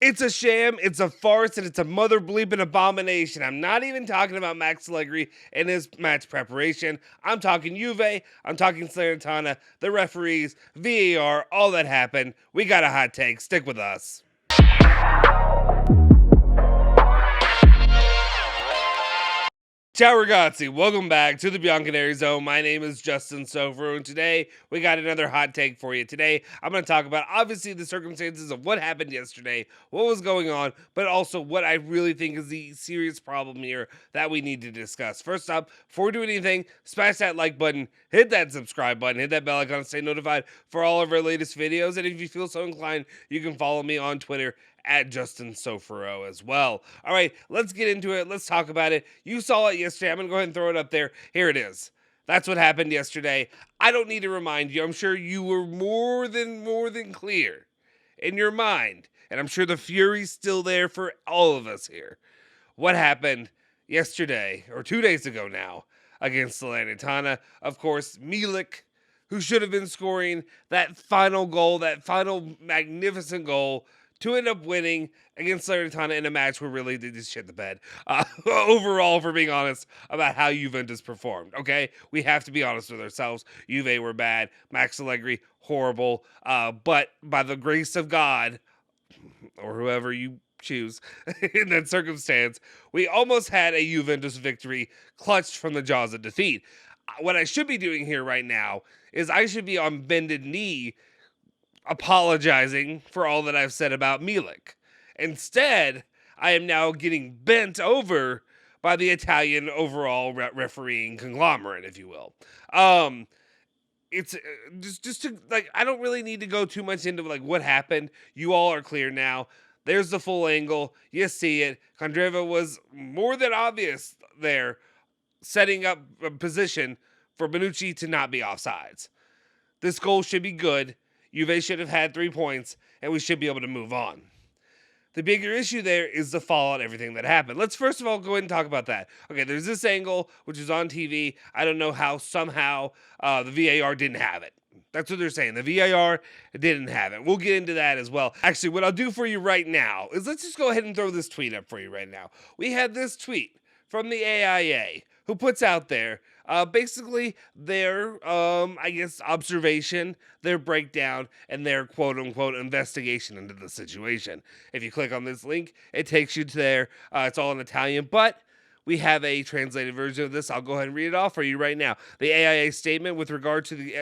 It's a sham, it's a farce, and it's a mother bleeping abomination. I'm not even talking about Max Allegri and his match preparation. I'm talking Juve, I'm talking Salernitana, the referees, VAR, all that happened. We got a hot take. Stick with us. Ciao ragazzi, welcome back to the Bianconeri Zone. My name is Justin Sofro, and today we got another hot take for you. Today, I'm going to talk about obviously the circumstances of what happened yesterday, what was going on, but also what I really think is the serious problem here that we need to discuss. First up, before we do anything, smash that like button, hit that subscribe button, hit that bell icon to stay notified for all of our latest videos, and if you feel so inclined, you can follow me on Twitter at Justin Sofro as well. All right, let's get into it. Let's talk about it. You saw it yesterday. I'm going to go ahead and throw it up there. Here it is. That's what happened yesterday. I don't need to remind you. I'm sure you were more than clear in your mind. And I'm sure the fury's still there for all of us here. What happened yesterday, or 2 days ago now, against Salernitana? Of course, Milik, who should have been scoring that final goal, that final magnificent goal, to end up winning against Salernitana in a match where really they just shit the bed. Overall, for being honest about how Juventus performed, okay? We have to be honest with ourselves. Juve were bad. Max Allegri, horrible. But by the grace of God, or whoever you choose in that circumstance, we almost had a Juventus victory clutched from the jaws of defeat. What I should be doing here right now is I should be on bended knee apologizing for all that I've said about Milik. Instead, I am now getting bent over by the Italian overall refereeing conglomerate, if you will. It's just to like I don't really need to go too much into like what happened. You all are clear now. There's the full angle. You see it. Kandreva was more than obvious there, setting up a position for Bonucci to not be offsides. This goal should be good. Juve should have had 3 points, and we should be able to move on. The bigger issue there is the fallout, everything that happened. Let's first of all go ahead and talk about that. Okay, there's this angle, which is on TV. I don't know how somehow the VAR didn't have it. That's what they're saying. The VAR didn't have it. We'll get into that as well. Actually, what I'll do for you right now is let's just go ahead and throw this tweet up for you right now. We had this tweet from the AIA who puts out there basically their, I guess, observation, their breakdown, and their quote-unquote investigation into the situation. If you click on this link, it takes you to there. It's all in Italian, but we have a translated version of this. I'll go ahead and read it off for you right now. The AIA statement with regard to the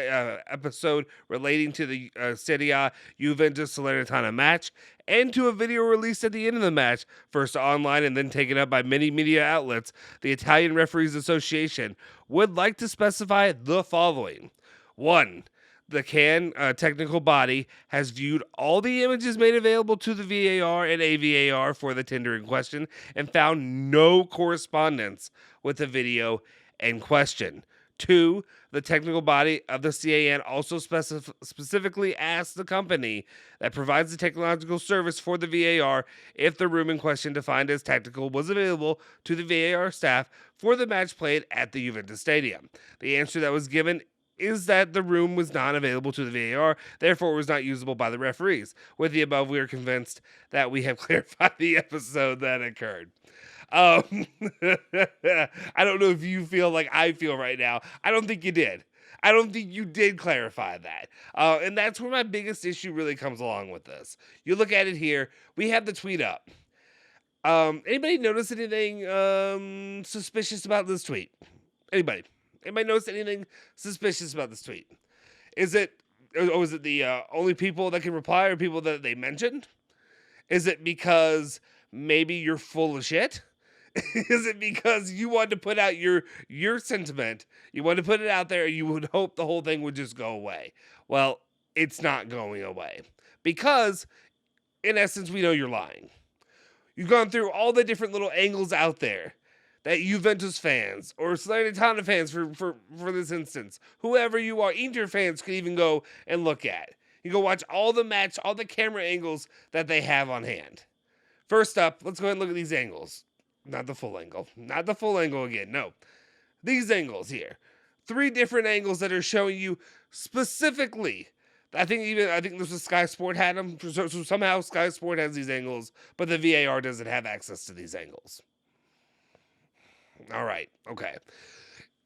episode relating to the Serie A Juventus Salernitana match and to a video released at the end of the match, first online and then taken up by many media outlets, the Italian Referees Association would like to specify the following. 1. The CAN technical body has viewed all the images made available to the VAR and AVAR for the tender in question and found no correspondence with the video in question. 2. The technical body of the CAN also specifically asked the company that provides the technological service for the VAR if the room in question defined as technical was available to the VAR staff for the match played at the Juventus Stadium. The answer that was given is that the room was not available to the VAR, therefore was not usable by the referees. With the above, we are convinced that we have clarified the episode that occurred. I don't know if you feel like I feel right now. I don't think you did. I don't think you did clarify that. And that's where my biggest issue really comes along with this. You look at it here. We have the tweet up. Anybody notice anything suspicious about this tweet? Anybody? Anybody notice anything suspicious about this tweet? Is it the only people that can reply are people that they mentioned? Is it because maybe you're full of shit? Is it because you want to put out your sentiment? You want to put it out there and you would hope the whole thing would just go away. Well, it's not going away. Because, in essence, we know you're lying. You've gone through all the different little angles out there that Juventus fans or Salernitana fans for this instance, whoever you are, Inter fans could even go and look at. You go watch all the camera angles that they have on hand. First up, let's go ahead and look at these angles. Not the full angle. Not the full angle again. No. These angles here. 3 different angles that are showing you specifically I think this was Sky Sport had them. So somehow Sky Sport has these angles, but the VAR doesn't have access to these angles. All right. Okay.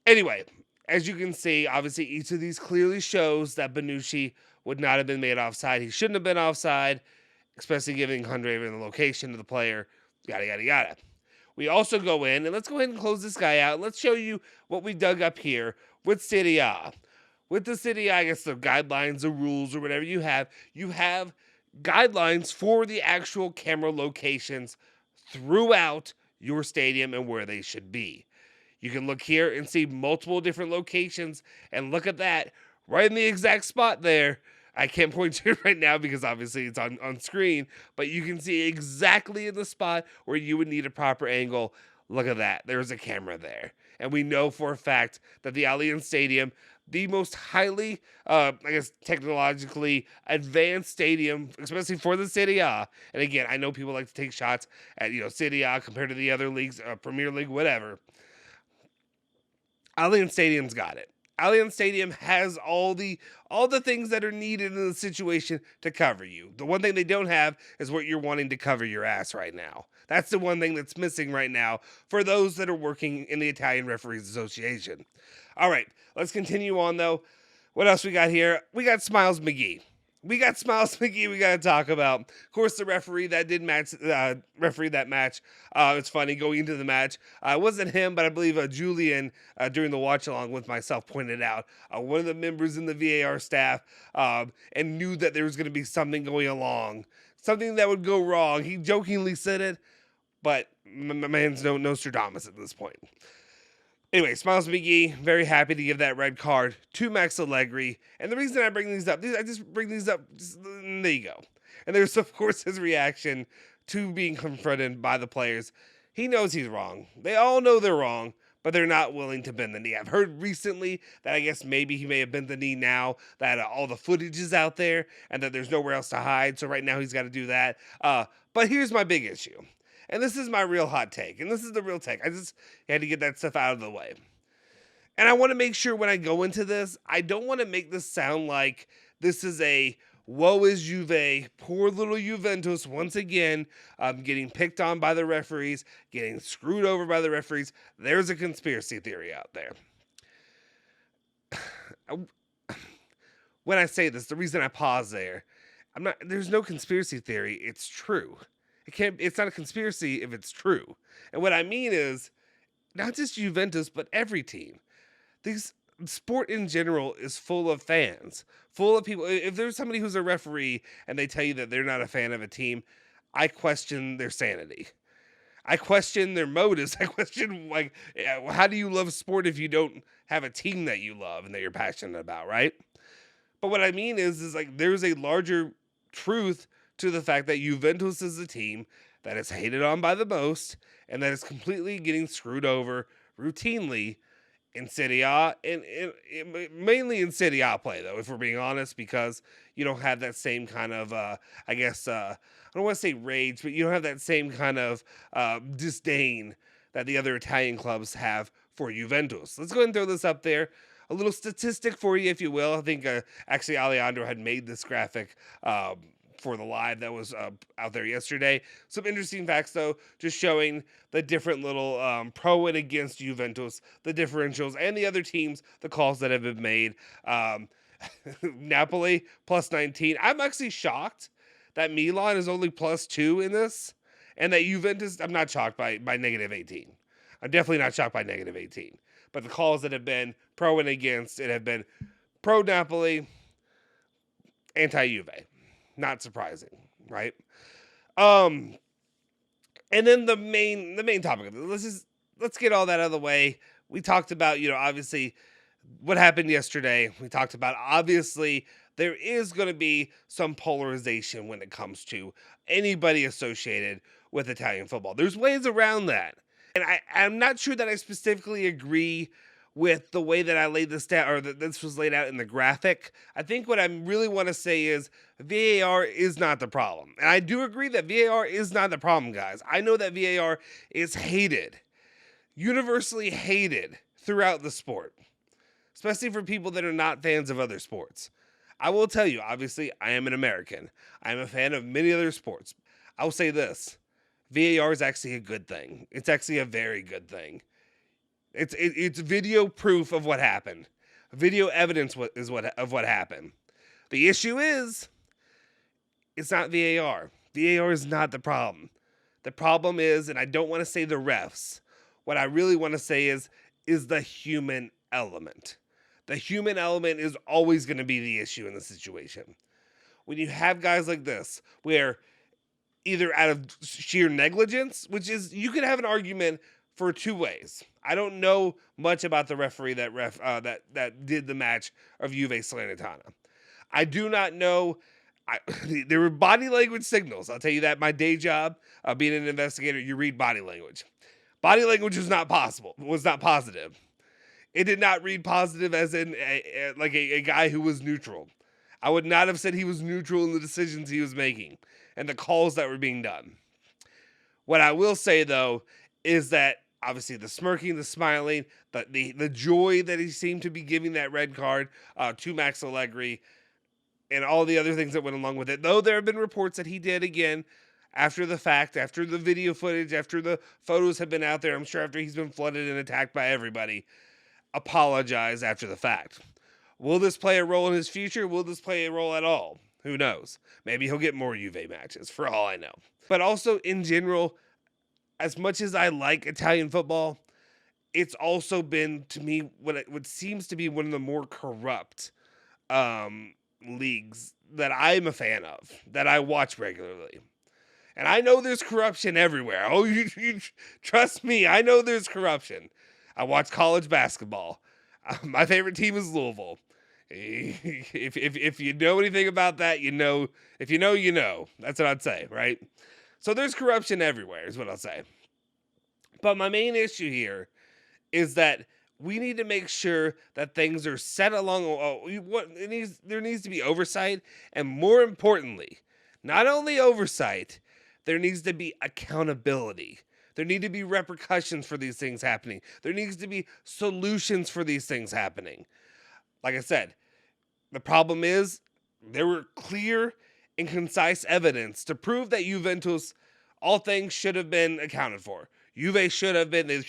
Anyway, as you can see, obviously each of these clearly shows that Bonucci would not have been made offside. He shouldn't have been offside, especially giving Hundraven the location of the player. Yada yada yada. We also go in and let's go ahead and close this guy out. Let's show you what we dug up here with Serie A. With the Serie A, I guess the guidelines, the rules, or whatever you have guidelines for the actual camera locations throughout your stadium and where they should be. You can look here and see multiple different locations, and look at that, right in the exact spot there. I can't point to it right now because obviously it's on screen, but you can see exactly in the spot where you would need a proper angle. Look at that. There's a camera there. And we know for a fact that the Allianz Stadium, the most highly, technologically advanced stadium, especially for the Serie A. And again, I know people like to take shots at, Serie A compared to the other leagues, Premier League, whatever. Allianz Stadium's got it. Allianz Stadium has all the things that are needed in the situation to cover you. The one thing they don't have is what you're wanting to cover your ass right now. That's the one thing that's missing right now for those that are working in the Italian Referees Association. All right, let's continue on though. What else we got here? We got Smiles McGee. We got to talk about. Of course, the referee that did referee that match. It's funny, going into the match, it wasn't him, but I believe Julian, during the watch along with myself, pointed out one of the members in the VAR staff and knew that there was going to be something going along, something that would go wrong. He jokingly said it, but my man's no Nostradamus at this point. Anyway, Smiles McGee, very happy to give that red card to Max Allegri. And the reason I bring these up, there you go. And there's, of course, his reaction to being confronted by the players. He knows he's wrong. They all know they're wrong, but they're not willing to bend the knee. I've heard recently that I guess maybe he may have bent the knee now that all the footage is out there and that there's nowhere else to hide. So right now he's got to do that. But here's my big issue. And this is my real hot take. And this is the real take. I just had to get that stuff out of the way. And I want to make sure when I go into this, I don't want to make this sound like this is a woe is Juve, poor little Juventus once again, getting picked on by the referees, getting screwed over by the referees. There's a conspiracy theory out there. When I say this, the reason I pause there, there's no conspiracy theory. It's true. It's not a conspiracy if it's true. And what I mean is not just Juventus, but every team. Sport in general is full of fans, full of people. If there's somebody who's a referee and they tell you that they're not a fan of a team, I question their sanity. I question their motives. I question, how do you love sport if you don't have a team that you love and that you're passionate about, right? But what I mean is there's a larger truth to the fact that Juventus is a team that is hated on by the most and that is completely getting screwed over routinely in Serie A, and mainly in Serie A play, though, if we're being honest, because you don't have that same kind of, I don't want to say rage, but you don't have that same kind of disdain that the other Italian clubs have for Juventus. Let's go ahead and throw this up there. A little statistic for you, if you will. I think actually Alejandro had made this graphic for the live that was out there yesterday. Some interesting facts, though, just showing the different little pro and against Juventus, the differentials, and the other teams, the calls that have been made. Napoli, plus 19. I'm actually shocked that Milan is only plus 2 in this, and that Juventus, I'm not shocked by negative 18. I'm definitely not shocked by negative 18. But the calls that have been pro and against, it have been pro Napoli, anti-Juve. Not surprising, right? And then the main topic of this, let's get all that out of the way. We talked about, obviously what happened yesterday. We talked about, obviously, there is going to be some polarization when it comes to anybody associated with Italian football. There's ways around that. And I'm not sure that I specifically agree with the way that I laid this down, or that this was laid out in the graphic. I think what I really want to say is VAR is not the problem. And I do agree that VAR is not the problem, guys. I know that VAR is hated, universally hated throughout the sport, especially for people that are not fans of other sports. I will tell you, obviously, I am an American. I am a fan of many other sports. I will say this: VAR is actually a good thing. It's actually a very good thing. It's video proof of what happened. Video evidence of what happened. The issue is, it's not VAR. VAR is not the problem. The problem is, and I don't want to say the refs. What I really want to say is the human element. The human element is always going to be the issue in the situation. When you have guys like this, where either out of sheer negligence, which is, you can have an argument for two ways. I don't know much about the referee that did the match of Juve Salernitana. I do not know. There were body language signals. I'll tell you that. My day job, being an investigator, you read body language. Body language was not positive. It did not read positive as in a guy who was neutral. I would not have said he was neutral in the decisions he was making and the calls that were being done. What I will say, though, is that obviously the smirking, the smiling, the joy that he seemed to be giving that red card to Max Allegri, and all the other things that went along with it. Though there have been reports that he did, again, after the fact, after the video footage, after the photos have been out there, I'm sure after he's been flooded and attacked by everybody, apologize after the fact. Will this play a role in his future? Will this play a role at all? Who knows? Maybe he'll get more Juve matches, for all I know. But also, in general, as much as I like Italian football, it's also been, to me, what seems to be one of the more corrupt leagues that I'm a fan of, that I watch regularly. And I know there's corruption everywhere. Oh, you trust me, I know there's corruption. I watch college basketball. My favorite team is Louisville. If you know anything about that, you know. If you know, you know. That's what I'd say, right? So there's corruption everywhere, is what I'll say. But my main issue here is that we need to make sure that things are set along. There needs to be oversight, and more importantly, not only oversight, there needs to be accountability. There need to be repercussions for these things happening. There needs to be solutions for these things happening. Like I said, the problem is there were clear and concise evidence to prove that Juventus, all things should have been accounted for. Juve should have been, they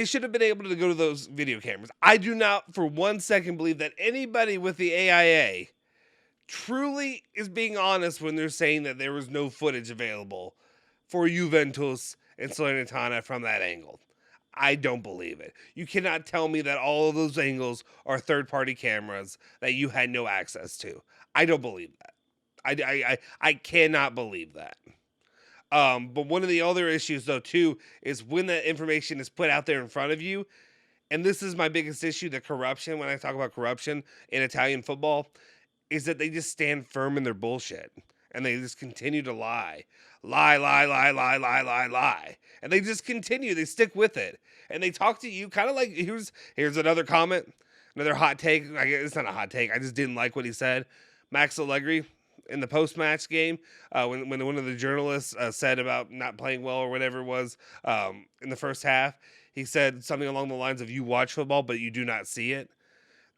should have been able to go to those video cameras. I do not for 1 second believe that anybody with the AIA truly is being honest when they're saying that there was no footage available for Juventus and Salernitana from that angle. I don't believe it. You cannot tell me that all of those angles are third-party cameras that you had no access to. I don't believe that. I cannot believe that. But one of the other issues, though, too, is when that information is put out there in front of you, and this is my biggest issue, the corruption, when I talk about corruption in Italian football, is that they just stand firm in their bullshit, and they just continue to lie. Lie. And they just continue. They stick with it. And they talk to you kind of like, here's another comment, another hot take. It's not a hot take. I just didn't like what he said. Max Allegri, in the post-match game, when one of the journalists said about not playing well or whatever it was in the first half, he said something along the lines of, you watch football, but you do not see it.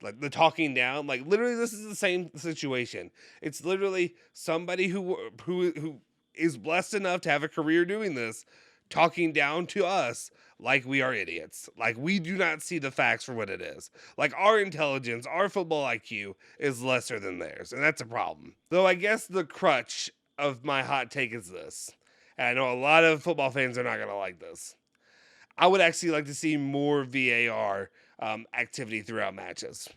Like the talking down, like literally this is the same situation. It's literally somebody who is blessed enough to have a career doing this, talking down to us like we are idiots. Like we do not see the facts for what it is. Like our intelligence, our football IQ is lesser than theirs, and that's a problem. Though I guess the crutch of my hot take is this, and I know a lot of football fans are not going to like this. I would actually like to see more VAR activity throughout matches.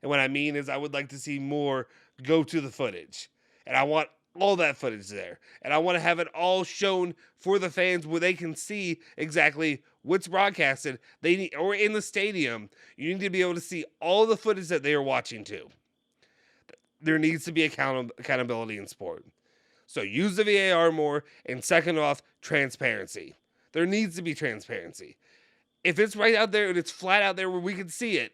And what I mean is I would like to see more go to the footage. And I want all that footage there. And I want to have it all shown for the fans where they can see exactly what's broadcasted. Or in the stadium, you need to be able to see all the footage that they are watching too. There needs to be accountability in sport. So use the VAR more. And second off, transparency. There needs to be transparency. If it's right out there and it's flat out there where we can see it,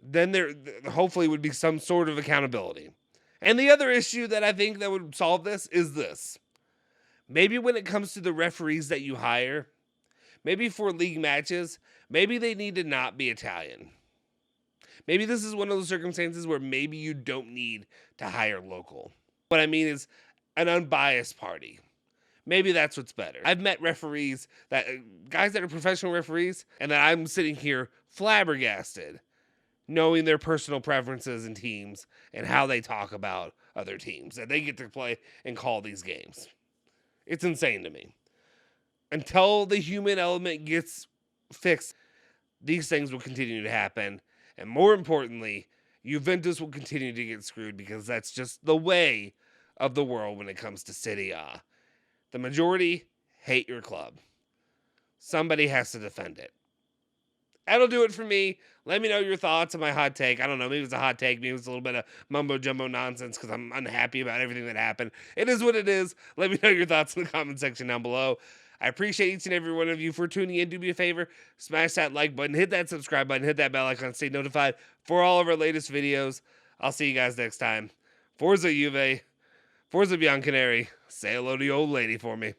then there hopefully would be some sort of accountability. And the other issue that I think that would solve this is this. Maybe when it comes to the referees that you hire, maybe for league matches, maybe they need to not be Italian. Maybe this is one of those circumstances where maybe you don't need to hire local. What I mean is an unbiased party. Maybe that's what's better. I've met referees guys that are professional referees, and that I'm sitting here flabbergasted knowing their personal preferences and teams and how they talk about other teams that they get to play and call these games. It's insane to me. Until the human element gets fixed, these things will continue to happen. And more importantly, Juventus will continue to get screwed because that's just the way of the world when it comes to Serie A. The majority hate your club. Somebody has to defend it. That'll do it for me. Let me know your thoughts on my hot take. I don't know. Maybe it's a hot take. Maybe it's a little bit of mumbo-jumbo nonsense because I'm unhappy about everything that happened. It is what it is. Let me know your thoughts in the comment section down below. I appreciate each and every one of you for tuning in. Do me a favor. Smash that like button. Hit that subscribe button. Hit that bell icon. Stay notified for all of our latest videos. I'll see you guys next time. Forza Juve. Forza Bianconeri. Say hello to your old lady for me.